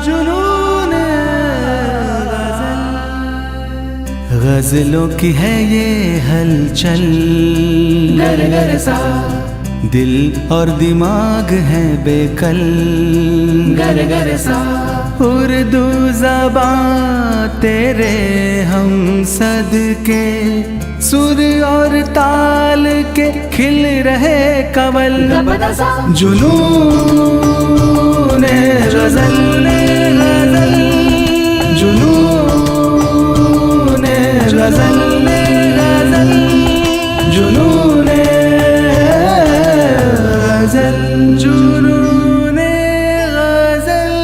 जुनून गजल, गजलों की है ये हलचल, गर गर सा दिल और दिमाग है बेकल, गर गर सा उर्दू ज़बान तेरे हम सदके, सुर और ताल के खिल रहे कमल, जुनून गजल, जुनून गजल, जुनून गजल, जुनून गजल।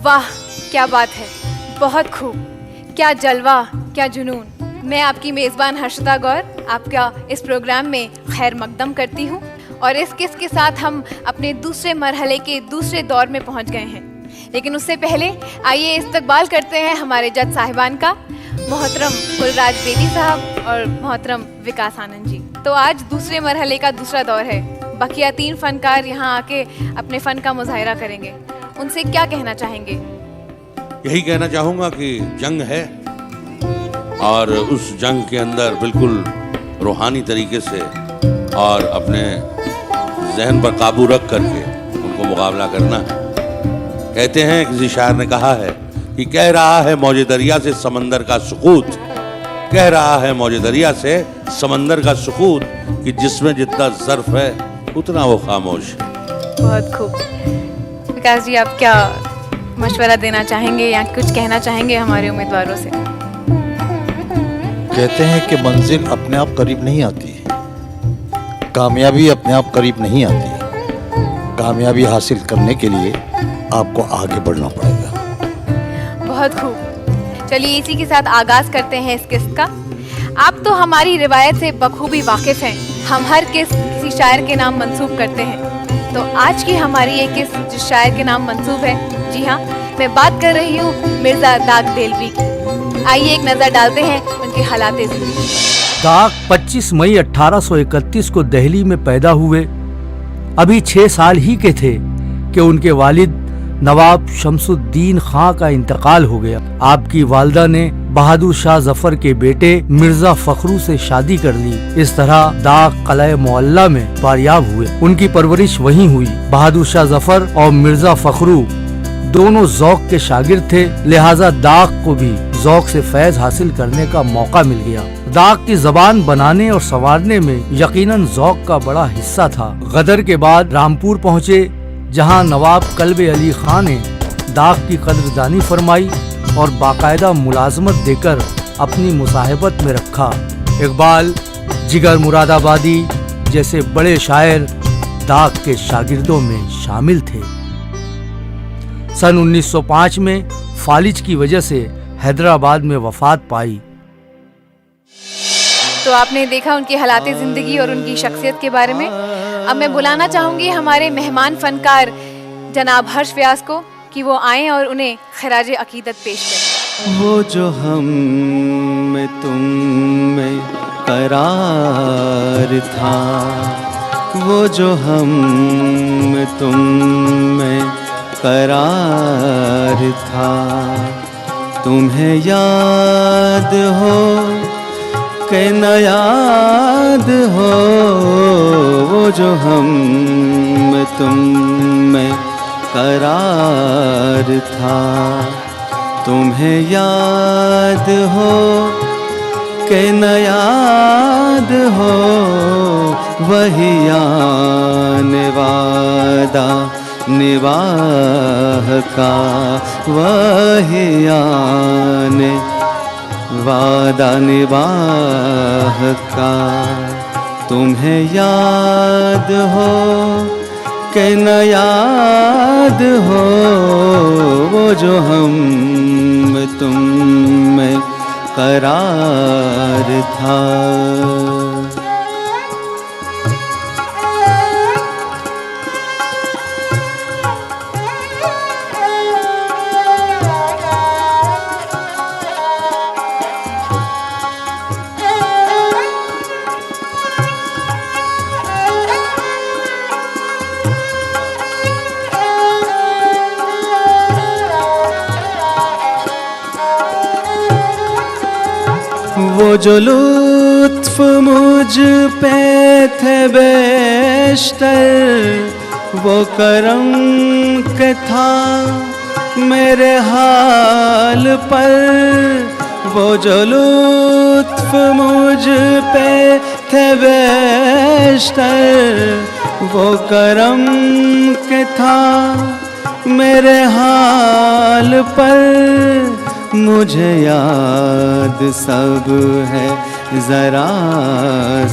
वाह क्या बात है, बहुत खूब, क्या जलवा, क्या जुनून। मैं आपकी मेज़बान हर्षिता गौर आपका इस प्रोग्राम में खैर मकदम करती हूँ और इस किस के साथ हम अपने दूसरे मरहले के दूसरे दौर में पहुँच गए हैं। लेकिन उससे पहले आइए इस्तकबाल करते हैं हमारे जज साहिबान का, मोहतरम कुलराज बेदी साहब और मोहतरम विकास आनंद जी। तो आज दूसरे मरहले का दूसरा दौर है, बकिया 3 फनकार यहाँ आके अपने फ़न का मुजाहिरा करेंगे। उनसे क्या कहना चाहेंगे? यही कहना चाहूँगा कि जंग है और उस जंग के अंदर बिल्कुल रूहानी तरीके से और अपने जहन पर काबू रख करके उनको मुकाबला करना है। कहते हैं, किसी शायर ने कहा है कि कह रहा है मौजे दरिया से समंदर का सुकूत, कह रहा है मौजे दरिया से समंदर का सुकूत कि जिसमें जितना ज़र्फ है उतना वो खामोश है। बहुत खूब। विकास जी, आप क्या मशवरा देना चाहेंगे या कुछ कहना चाहेंगे हमारे उम्मीदवारों से? कहते हैं कि मंजिल अपने आप करीब नहीं आती, कामयाबी अपने आप करीब नहीं आती। कामयाबी हासिल करने के लिए आपको आगे बढ़ना पड़ेगा। बहुत खूब। चलिए इसी के साथ आगाज करते हैं इस किस्त का। आप तो हमारी रिवायत से बखूबी वाकिफ हैं। हम हर किस्त किसी शायर के नाम मंसूब करते हैं। तो आज की हमारी ये किस्त जिस शायर के नाम मंसूब है, जी हाँ, मैं बात कर रही हूँ मिर्ज़ा दाग देलवी की। आइए एक नज़र डालते हैं उनके हालात ज़िंदगी। दाग 25 मई 1831 को दिल्ली में पैदा हुए। अभी 6 साल ही के थे कि उनके वालिद नवाब शमसुद्दीन खां का इंतकाल हो गया। आपकी वालिदा ने बहादुर शाह जफर के बेटे मिर्जा फखरू से शादी कर ली। इस तरह दाग किला मोहल्ला में पारियाब हुए। उनकी परवरिश वहीं हुई। बहादुर शाह जफर और मिर्जा फखरू दोनों ज़ौक़ के शागिर्द थे, लिहाजा दाग को भी ज़ौक़ से फैज़ हासिल करने का मौका मिल गया। दाग की ज़बान बनाने और संवारने में यकीनन ज़ौक़ का बड़ा हिस्सा था। गदर के बाद रामपुर पहुँचे, जहाँ नवाब कल्ब अली खां ने दाग की कदरदानी फरमाई और बाकायदा मुलाजमत देकर अपनी मुसाहिबत में रखा। इकबाल, जिगर मुरादाबादी जैसे बड़े शायर दाग के शागिर्दों में शामिल थे। सन 1905 में फालिज की वजह से हैदराबाद में वफात पाई। तो आपने देखा उनकी हालात ज़िंदगी और उनकी शख्सियत के बारे में। अब मैं बुलाना चाहूँगी हमारे मेहमान फनकार जनाब हर्ष व्यास को कि वो आएं और उन्हें खराज अकीदत पेश करें। वो जो हम में तुम में करार था, वो जो हम में तुम में करार था, तुम्हें याद हो कि न याद हो, वो जो हम में तुम में करार था, तुम्हें याद हो कि न याद हो, वही आने वादा निभाह का, वही आने वादा निभाह का तुम्हें याद हो कि न याद हो वो जो हम तुम में करार था। वो जो लुत्फ मुझ पे थे बेशतर वो करम के था मेरे हाल पर। वो जो लुत्फ मुझ पे थे बेशतर वो करम के था मेरे हाल पर। मुझे याद सब है ज़रा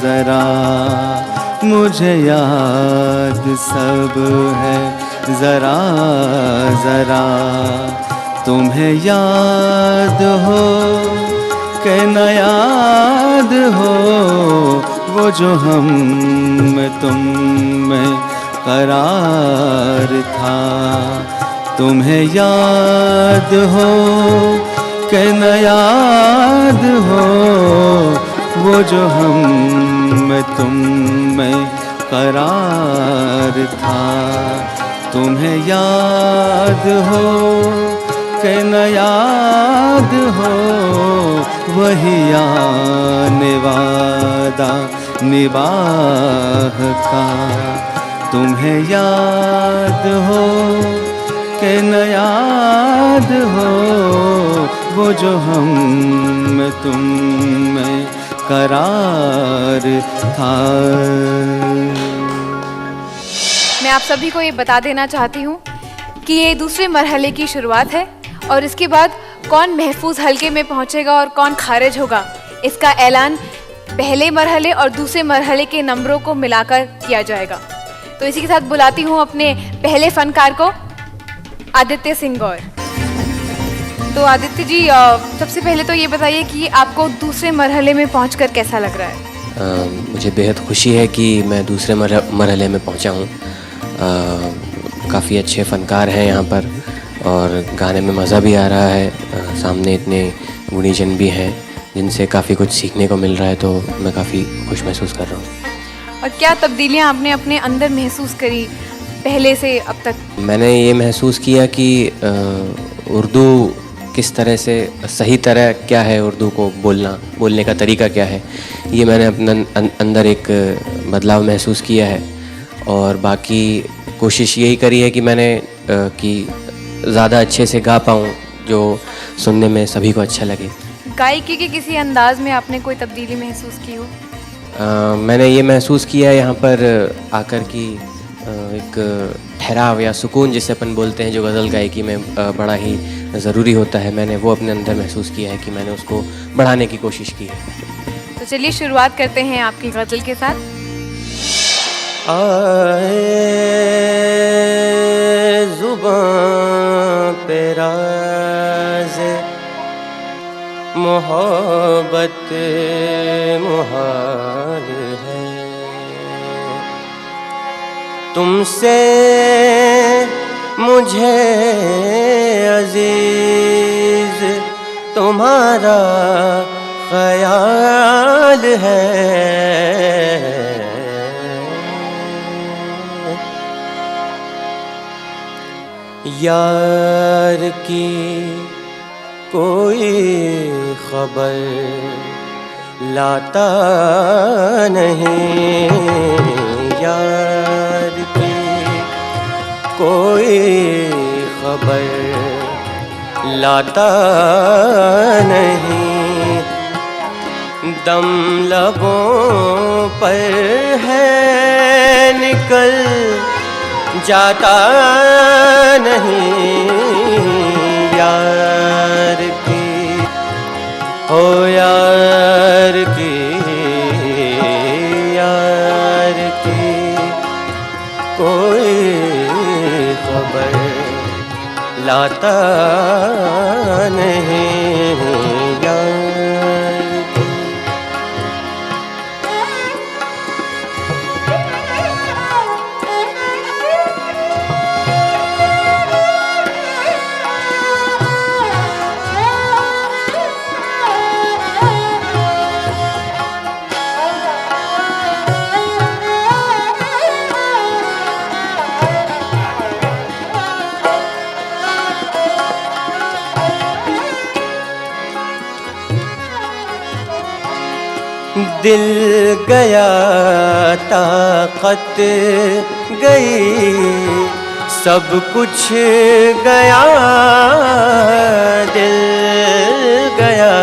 ज़रा मुझे याद सब है ज़रा ज़रा। तुम्हें याद हो कि न याद हो वो जो हम तुम में करार था। तुम्हें याद हो कि न याद हो वो जो हम तुम में करार था। तुम्हें याद हो कि न याद हो वही आने वादा निभाह का। तुम्हें याद हो कि न याद हो वो जो हम तुम में करार था। मैं आप सभी को ये बता देना चाहती हूँ कि ये दूसरे मरहले की शुरुआत है और इसके बाद कौन महफूज हलके में पहुँचेगा और कौन खारिज होगा इसका ऐलान पहले मरहले और दूसरे मरहले के नंबरों को मिलाकर किया जाएगा। तो इसी के साथ बुलाती हूँ अपने पहले फनकार को, आदित्य सिंह गौर। तो आदित्य जी, सबसे पहले तो ये बताइए कि आपको दूसरे मरहले में पहुंचकर कैसा लग रहा है? मुझे बेहद खुशी है कि मैं दूसरे मरहले में पहुंचा हूं। काफ़ी अच्छे फ़नकार हैं यहाँ पर और गाने में मज़ा भी आ रहा है। सामने इतने गुणीजन भी हैं जिनसे काफ़ी कुछ सीखने को मिल रहा है, तो मैं काफ़ी खुश महसूस कर रहा हूँ। और क्या तब्दीलियाँ आपने अपने अंदर महसूस करी पहले से अब तक? मैंने ये महसूस किया कि उर्दू किस तरह से सही तरह क्या है, उर्दू को बोलने का तरीका क्या है, ये मैंने अपने अंदर एक बदलाव महसूस किया है। और बाकी कोशिश यही करी है कि मैंने कि ज़्यादा अच्छे से गा पाऊँ जो सुनने में सभी को अच्छा लगे। गायकी के किसी अंदाज में आपने कोई तब्दीली महसूस की हो? मैंने ये महसूस किया यहाँ पर आकर कि एक ठहराव या सुकून जिसे अपन बोलते हैं जो गज़ल गायकी में बड़ा ही ज़रूरी होता है, मैंने वो अपने अंदर महसूस किया है कि मैंने उसको बढ़ाने की कोशिश की है। तो चलिए शुरुआत करते हैं आपकी गज़ल के साथ। आए ज़ुबां पे राज़े मोहब्बत मुहाल है, तुमसे मुझे अजीज तुम्हारा ख्याल है। यार की कोई खबर लाता नहीं, यार की कोई खबर लाता नहीं, दम लबों पर है निकल जाता नहीं, यार की हो यार की कोई खबर लाता नहीं यार की। दिल गया ताकत गई सब कुछ गया, दिल गया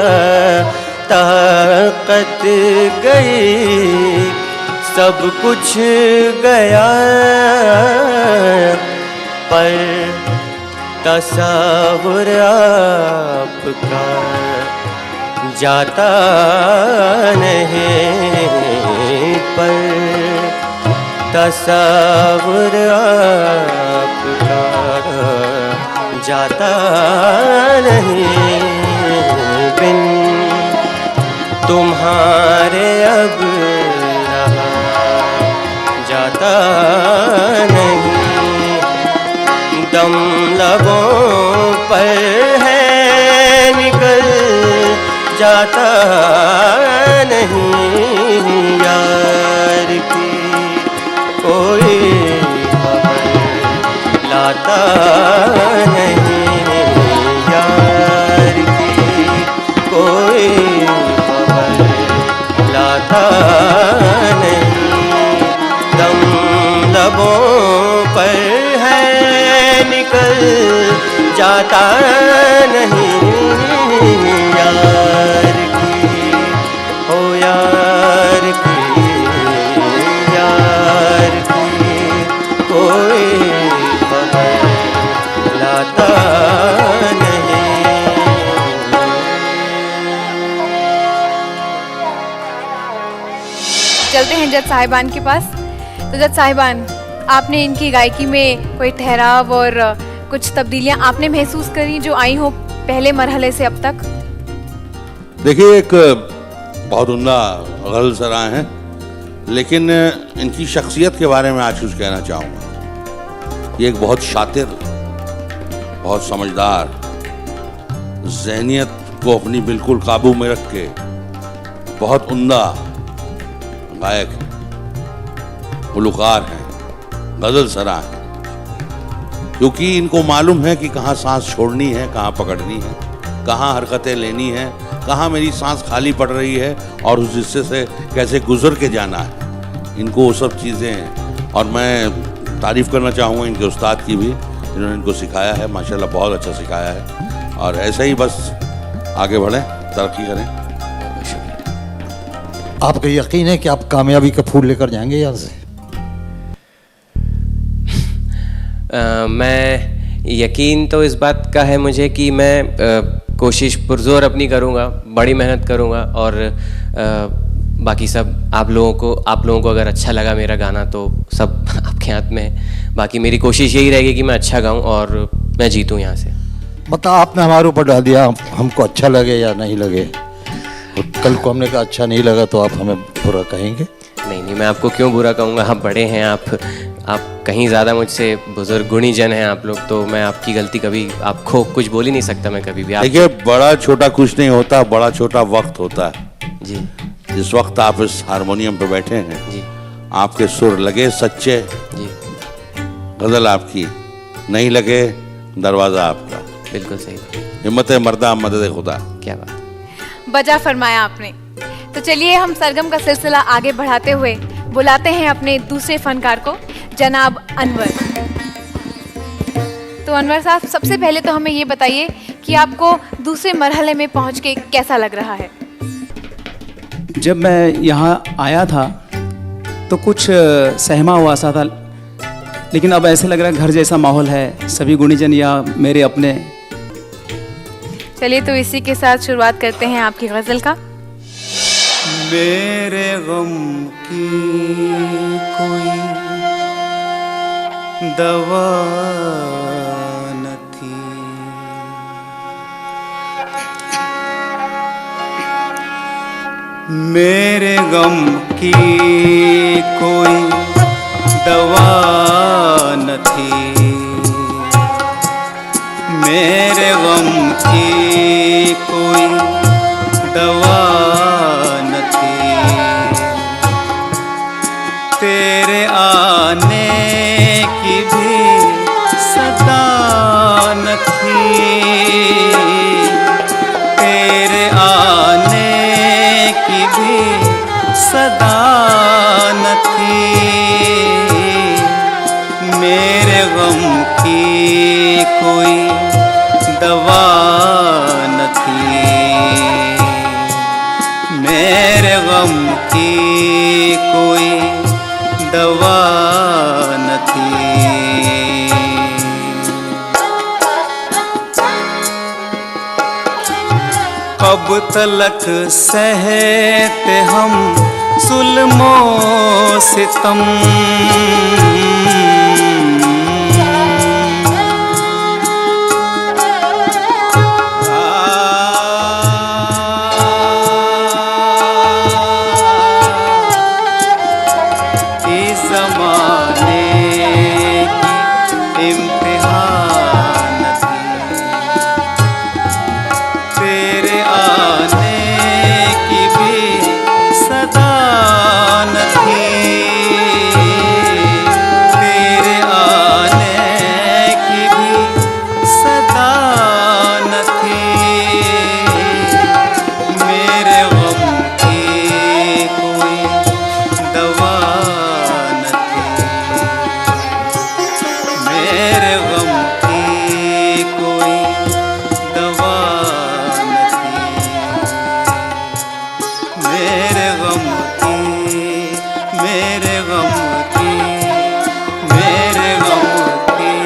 ताकत गई सब कुछ गया, पर तस्वुर आपका जाता नहीं, पर तस्वुर आपका जाता नहीं, बिन तुम्हारे अब रहा जाता नहीं, दम लबों पर है निकल जाता नहीं यार की कोई खबर लाता नहीं यार की कोई खबर लाता नहीं, दम लबों पर है निकल जाता नहीं यार की, हो यार की कोई खबर लाता नहीं। चलते हैं जज साहिबान के पास। तो जज साहिबान, आपने इनकी गायकी में कोई ठहराव और कुछ तब्दीलियां आपने महसूस करी जो आई हो पहले मरहले से अब तक? देखिए, एक बहुत उम्दा गज़ल सराय हैं, लेकिन इनकी शख्सियत के बारे में आज कुछ कहना चाहूँगा। ये एक बहुत शातिर, बहुत समझदार, ज़हनियत को अपनी बिल्कुल काबू में रख के बहुत उम्दा गायक हैं, गुलकार हैं, गज़ल सराय हैं, क्योंकि इनको मालूम है कि कहाँ सांस छोड़नी है, कहाँ पकड़नी है, कहाँ हरकतें लेनी है, कहाँ मेरी सांस खाली पड़ रही है और उस हिस्से से कैसे गुजर के जाना है। इनको वो सब चीज़ें हैं, और मैं तारीफ़ करना चाहूँगा इनके उस्ताद की भी, जिन्होंने इनको सिखाया है। माशाल्लाह बहुत अच्छा सिखाया है, और ऐसे ही बस आगे बढ़ें, तरक्की करें। आपको यकीन है कि आप कामयाबी का फूल लेकर जाएंगे यहाँ से? मैं यकीन तो इस बात का है मुझे कि मैं कोशिश पुरज़ोर अपनी करूँगा, बड़ी मेहनत करूँगा, और बाकी सब आप लोगों को अगर अच्छा लगा मेरा गाना तो सब आपके हाथ में है। बाकी मेरी कोशिश यही रहेगी कि मैं अच्छा गाऊँ और मैं जीतूँ यहाँ से। मतलब आपने हमारे ऊपर डाल दिया, हमको अच्छा लगे या नहीं लगे। कल को हमने कहा अच्छा नहीं लगा तो आप हमें बुरा कहेंगे? नहीं, मैं आपको क्यों बुरा कहूँगा, आप बड़े हैं, आप कहीं ज़्यादा मुझसे बुजुर्ग गुणी जन हैं आप लोग, तो मैं आपकी गलती कभी आपको कुछ बोल ही नहीं सकता मैं कभी भी। देखिए, बड़ा छोटा कुछ नहीं होता, बड़ा छोटा वक्त होता है जी। जिस वक्त आप इस हारमोनियम पे बैठे हैं जी, आपके सुर लगे सच्चे, जी, गज़ल आपकी नहीं लगे, दरवाज़ा आपका। बिल्कुल सही, हिम्मत मर्दा मदद खुदा। क्या बात। बजा फरमाया आपने। तो चलिए हम सरगम का सिलसिला आगे बढ़ाते हुए बुलाते हैं अपने दूसरे फनकार को, जनाब अनवर। तो अनवर साहब, सबसे पहले तो हमें ये बताइए कि आपको दूसरे मरहले में पहुंच के कैसा लग रहा है? जब मैं यहाँ आया था तो कुछ सहमा हुआ सा था, लेकिन अब ऐसे लग रहा है घर जैसा माहौल है, सभी गुणीजन या मेरे अपने। चलिए तो इसी के साथ शुरुआत करते हैं आपकी गज़ल का। मेरे गम की कोई दवा न थी, मेरे गम की कोई दवा न थी, मेरे गम की कोई दवा न थी, तेरे आने की भी सदा न थी, तेरे आने की भी सदा न थी, मेरे गम की कोई दवा न थी, मेरे गम की कोई दवा न थी। कब तलक सहते हम जुल्मो सितम, इस ज़माने की इम्तिहान थी, तेरे आने की भी सदा न थी, तेरे आने की भी सदा न थी, मेरे गम की कोई दवा न थी, मेरे गम की कोई दवा न थी, मेरे गम की, मेरे गम की, मेरे गम की।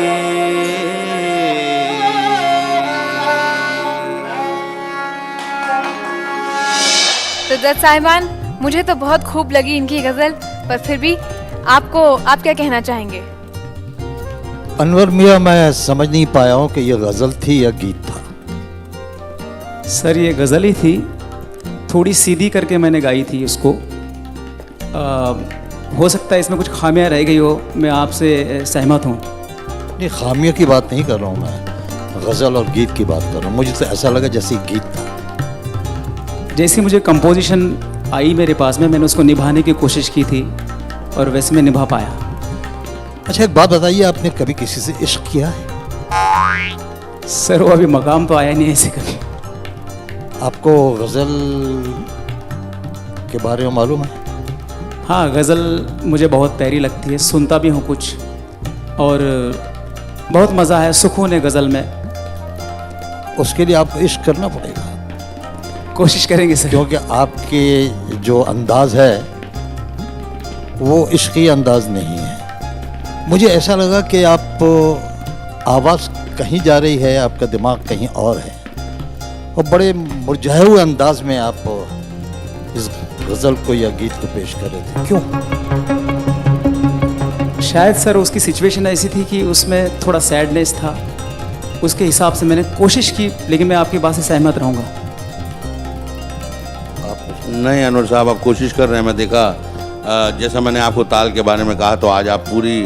तो जज साहिबान, मुझे तो बहुत खूब लगी इनकी गज़ल, पर फिर भी आप क्या कहना चाहेंगे? अनवर मियाँ, मैं समझ नहीं पाया हूँ कि ये गज़ल थी या गीत था। सर ये गज़ल ही थी, थोड़ी सीधी करके मैंने गाई थी उसको। हो सकता है इसमें कुछ खामियां रह गई हो, मैं आपसे सहमत हूँ। नहीं, खामियों की बात नहीं कर रहा हूँ मैं, गज़ल और गीत की बात कर रहा हूँ। मुझे तो ऐसा लगा जैसे गीत था। जैसी मुझे कंपोजिशन आई मेरे पास में, मैंने उसको निभाने की कोशिश की थी और वैसे मैं निभा पाया। अच्छा एक बात बताइए, आपने कभी किसी से इश्क किया है? सर वो अभी मकाम तो आया नहीं ऐसे कभी। आपको गज़ल के बारे में मालूम है? हाँ, गज़ल मुझे बहुत प्यारी लगती है, सुनता भी हूँ कुछ, और बहुत मज़ा है, सुकून है गज़ल में। उसके लिए आपको इश्क करना पड़ेगा, कोशिश करेंगे सर। क्योंकि आपके जो अंदाज है वो इश्की अंदाज नहीं है। मुझे ऐसा लगा कि आप आवाज़ कहीं जा रही है, आपका दिमाग कहीं और है, और बड़े मुरझाए हुए अंदाज में आप इस गज़ल को या गीत को पेश कर रहे थे। क्यों? शायद सर उसकी सिचुएशन ऐसी थी कि उसमें थोड़ा सैडनेस था, उसके हिसाब से मैंने कोशिश की, लेकिन मैं आपकी बात से सहमत रहूँगा। नहीं अनवर साहब, आप कोशिश कर रहे हैं। मैं देखा जैसा मैंने आपको ताल के बारे में कहा, तो आज आप पूरी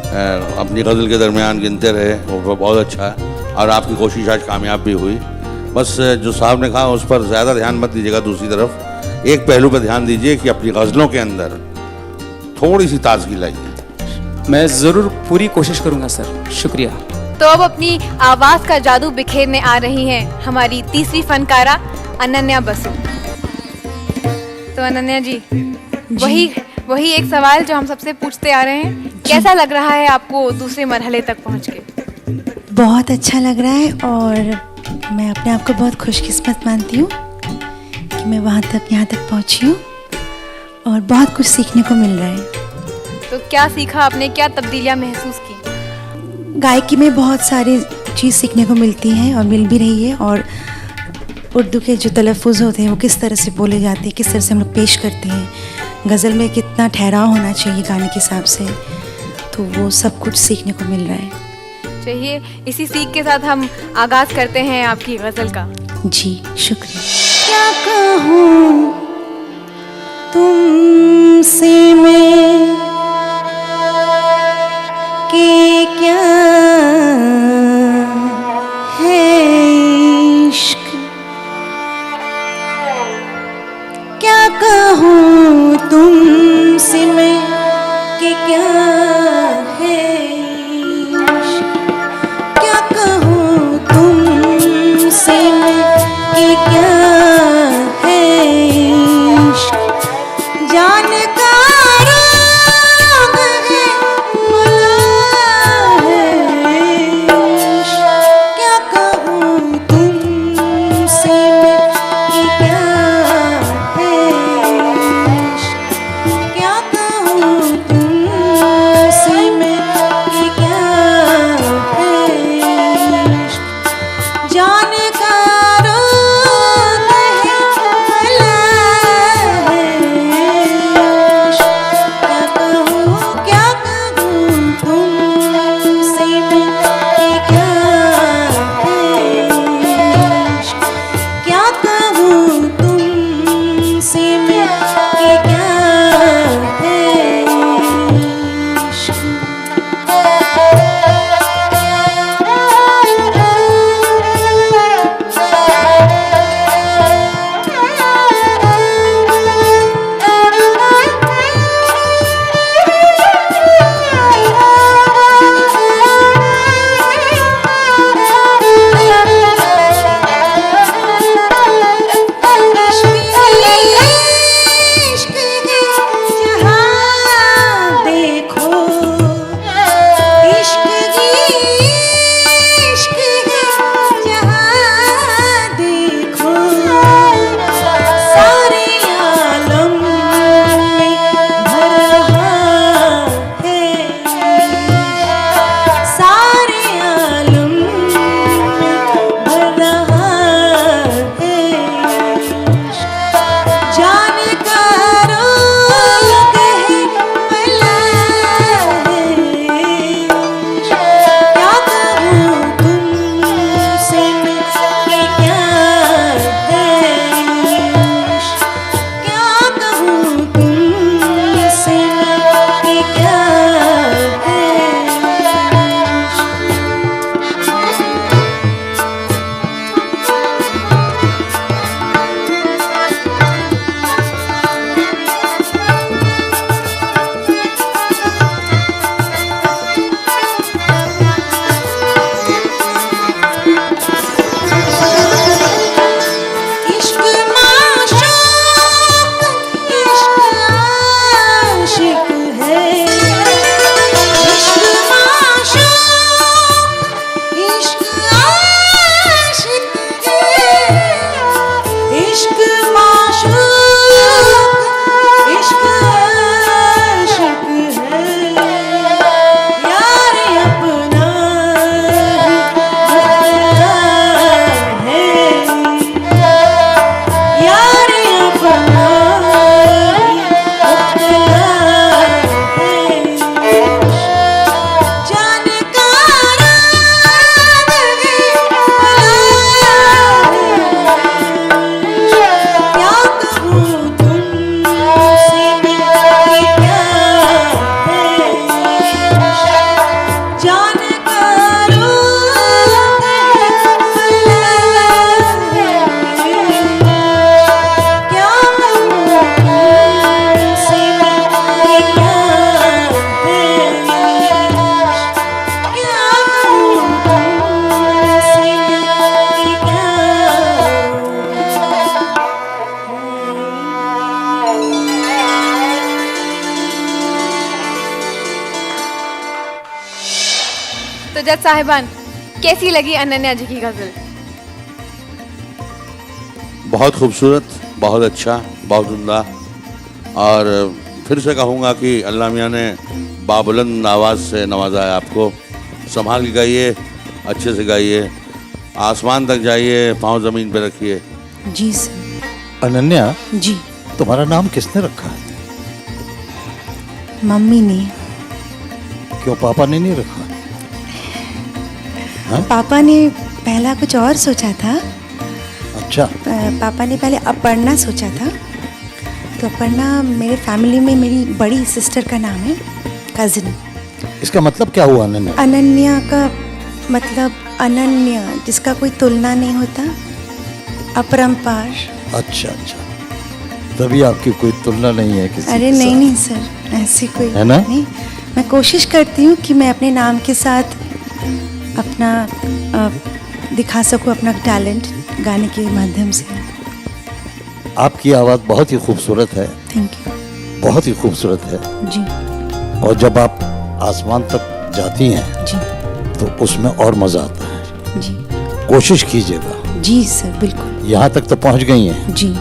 अपनी गज़ल के दरमियान गिनते रहे, वो बहुत अच्छा है, और आपकी कोशिश आज कामयाब भी हुई। बस जो साहब ने कहा उस पर ज़्यादा ध्यान मत दीजिएगा, दूसरी तरफ एक पहलू पर ध्यान दीजिए कि अपनी गज़लों के अंदर थोड़ी सी ताजगी लाइए। मैं ज़रूर पूरी कोशिश करूँगा सर, शुक्रिया। तो अब अपनी आवाज़ का जादू बिखेरने आ रही हैं हमारी तीसरी फनकारा अनन्या बसु। तो अनन्या जी, वही एक सवाल जो हम सबसे पूछते आ रहे हैं, कैसा लग रहा है आपको दूसरे मरहले तक पहुंच के? बहुत अच्छा लग रहा है, और मैं अपने आप को बहुत खुशकिस्मत मानती हूँ कि मैं यहाँ तक पहुँची हूँ, और बहुत कुछ सीखने को मिल रहा है। तो क्या सीखा आपने, क्या तब्दीलियाँ महसूस की? गायकी में बहुत सारी चीज़ सीखने को मिलती हैं और मिल भी रही है, और उर्दू के जो तलफ़ुज़ होते हैं वो किस तरह से बोले जाते हैं, किस तरह से हम लोग पेश करते हैं, गज़ल में कितना ठहराव होना चाहिए गाने के हिसाब से, तो वो सब कुछ सीखने को मिल रहा है। चाहिए इसी सीख के साथ हम आगाज़ करते हैं आपकी गज़ल का। जी शुक्रिया। क्या कहूँ तुमसे मैं कि क्या है इश्क, क्या कहूँ तुमसे मैं कि क्या है इश्क, क्या कहूँ तुमसे मैं कि क्या है इश्क, जानकारों है मुला है इश्क, क्या कहूँ तुमसे मैं कि क्या है इश्क, क्या कहूँ तुमसे मैं कि क्या है इश्क, जानकारों है मुला है इश्क, क्या कहूँ तुमसे मैं कि क्या है इश्क, क्या कहूँ तुमसे मैं कि क्या है इश्क है जहाँ देखो, इश्क है जहाँ देखो, सारे आलम में भर रहा है, सारे आलम में भर रहा है, जानकारों है मला है इश्क, क्या कहूँ तुमसे मैं कि क्या है इश्क, क्या कहूँ तुमसे मैं कि क्या है इश्क माशूक, इश्क आशिक है, इश्क माशूक, इश्क आशिक है, इश्क माशूक, इश्क आशिक है, यार अपना है, यार अपना है, जानकारा है क्या कहूँ तुमसे मैं कि क्या है जानकारों क्या कहूँ तुमसे मैं कि क्या है, क्या कहूँ तुमसे मैं कि क्या तो जज साहिबान, कैसी लगी अनन्या जी की गज़ल? बहुत खूबसूरत, बहुत अच्छा, बहुत उम्दा। और फिर से कहूँगा कि अल्लाह मियाँ ने बाबुलंद आवाज़ से नवाजा है आपको। संभाल के गाइए, अच्छे से गाइए, आसमान तक जाइए, पाँव ज़मीन पे रखिए। जी सर। अनन्या, जी। तुम्हारा नाम किसने रखा है? मम्मी ने। क्यों पापा ने नहीं रखा? हाँ? पापा ने पहला कुछ और सोचा था। अच्छा। पापा ने पहले अपर्णा सोचा था, तो अपर्णा मेरे फैमिली में मेरी बड़ी सिस्टर का नाम है, कजिन। इसका मतलब क्या हुआ अनन्या? अनन्या का मतलब अनन्या, जिसका कोई तुलना नहीं होता, अपरंपार। अच्छा अच्छा, तभी आपकी कोई तुलना नहीं है किसी अरे के नहीं साथ। नहीं सर, ऐसी कोई है ना? नहीं। मैं कोशिश करती हूँ कि मैं अपने नाम के साथ अपना दिखा सकूँ अपना टैलेंट गाने के माध्यम से। आपकी आवाज़ बहुत ही खूबसूरत है। Thank you. बहुत ही खूबसूरत है। जी और जब आप आसमान तक जाती हैं जी तो उसमें और मज़ा आता है। जी कोशिश कीजिएगा। जी सर, बिल्कुल। यहाँ तक तो पहुँच गई हैं, जी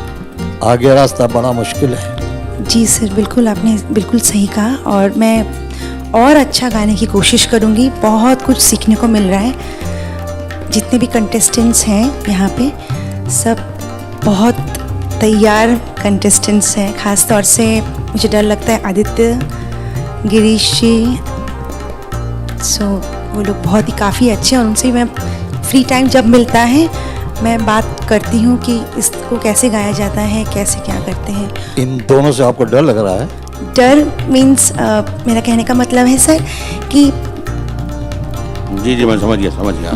आगे रास्ता बड़ा मुश्किल है। जी सर, बिल्कुल, आपने बिल्कुल सही कहा, और मैं और अच्छा गाने की कोशिश करूँगी। बहुत कुछ सीखने को मिल रहा है। जितने भी कंटेस्टेंट्स हैं यहाँ पे, सब बहुत तैयार कंटेस्टेंट्स हैं। ख़ास तौर से मुझे डर लगता है आदित्य, गिरीश जी, वो लोग बहुत ही काफ़ी अच्छे हैं, और उनसे मैं फ्री टाइम जब मिलता है मैं बात करती हूँ कि इसको कैसे गाया जाता है, कैसे क्या करते हैं। इन दोनों से आपको डर लग रहा है? डर मीन्स मेरा कहने का मतलब है सर कि जी जी, मैं समझ गया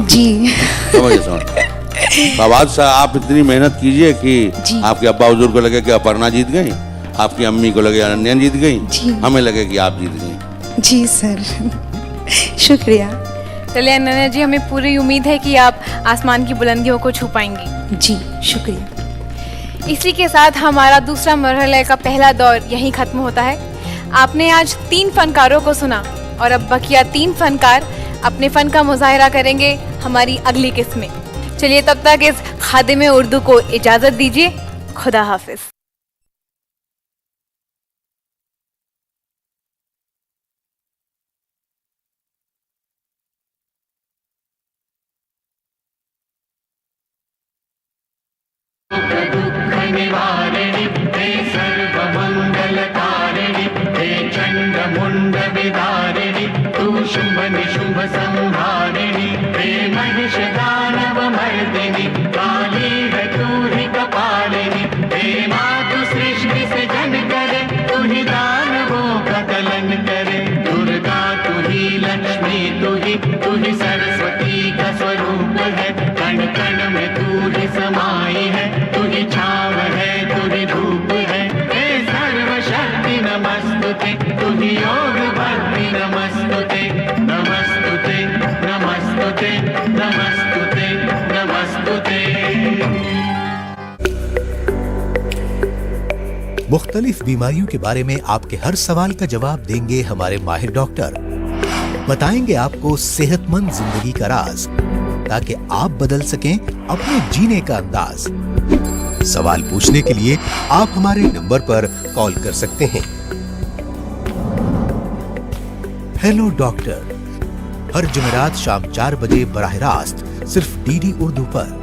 जी समझ गया। आवाज से आप इतनी मेहनत कीजिए कि आपके अब्बा हुजूर को लगे कि अपर्णा जीत गई, आपकी अम्मी को लगे अनन्या जीत गई, हमें लगे कि आप जीत गई। जी सर, शुक्रिया। चलिए अनन्या जी, हमें पूरी उम्मीद है कि आप आसमान की बुलंदियों को छू पाएंगी। जी शुक्रिया। इसी के साथ हमारा दूसरा मरहले का पहला दौर यहीं खत्म होता है। आपने आज 3 फनकारों को सुना, और अब बकिया 3 फनकार अपने फन का मुजाहिरा करेंगे हमारी अगली किस्त में। चलिए तब तक इस खादिम उर्दू को इजाज़त दीजिए। खुदा हाफिज। निवारिणि हे सर्वमंगलकारिणि हे चंडमुंड विदारिणि तू शुंभ निशुंभ संहारिणि हे महिष दानव मर्दिनि काली है तू ही कपालिनी हे मातु सृष्टि से जन करे तू ही दानवों का कलन करे दुर्गा तू ही लक्ष्मी तू ही सरस्वती का स्वरूप है कण कण में तू ही समाई है तू ही छाव है तू ही धूप है हे सर्वशक्ति नमस्तुते तू ही योग भक्ति नमस्तुते नमस्तुते नमस्तुते नमस्तुते नमस्तुते। मुख्तलिफ बीमारियों के बारे में आपके हर सवाल का जवाब देंगे हमारे माहिर डॉक्टर। बताएंगे आपको सेहतमंद जिंदगी का राज, ताकि आप बदल सकें अपने जीने का अंदाज। सवाल पूछने के लिए आप हमारे नंबर पर कॉल कर सकते हैं। हेलो डॉक्टर, हर जुमेरात शाम 4 बजे बराह रास्त सिर्फ डीडी उर्दू पर।